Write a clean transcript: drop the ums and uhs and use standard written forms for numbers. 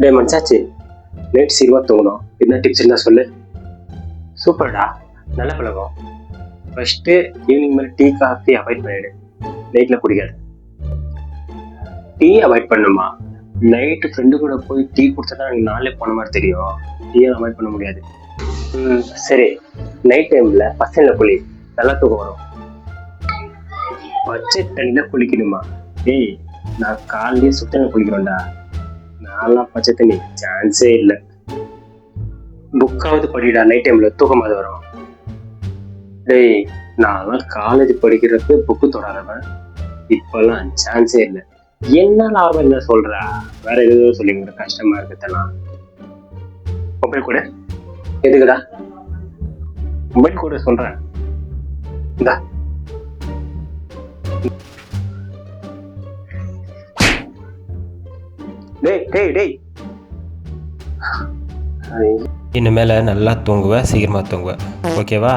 டே மனசாச்சு, night சீக்கிரமா தூங்கணும். என்ன டிப்ஸ் இருந்தா சொல்லு. சூப்பர்டா, நல்ல பழக்கம். ஃபர்ஸ்ட்டு ஈவினிங் மேலே டீ காஃபி அவாய்ட் பண்ணிடு. நைட்டில் குடிக்காது. டீ அவாய்ட் பண்ணுமா? நைட்டு ஃப்ரெண்டு கூட போய் டீ குடிச்சா தான் எனக்கு நாளே போன மாதிரி தெரியும். டீயை அவாய்ட் பண்ண முடியாது. சரி, நைட் டைமில் பசங்களில் குளி, நல்லா தூக்கம் வரும். பச்சை தண்ணியில் குளிக்கணுமா? ஏய், நான் காலையிலேயே சுத்தனை குளிக்கிறோம்டா. நான்லாம் பச்சை தண்ணி சான்ஸே இல்லை. புக்காவது படிடா, நைட் டைமில் தூக்கமாவது வரும். டேய், நான்லாம் காலேஜ் படிக்கிறதுக்கு புக்கு தொடாதவன். இப்பெல்லாம் சான்ஸே இல்லை. என்ன லாபம் என்ன சொல்றா? வேற எதுவும் சொல்லிங்க, கஷ்டமா இருக்குதெல்லாம். மொபைல் கூட எதுக்குடா? மொபைல் கூட சொல்றேன். இந்தா. டேய் டேய் டேய், இனிமேல் நல்லா தூங்குவேன், சீக்கிரமாக தூங்குவேன். ஓகேவா?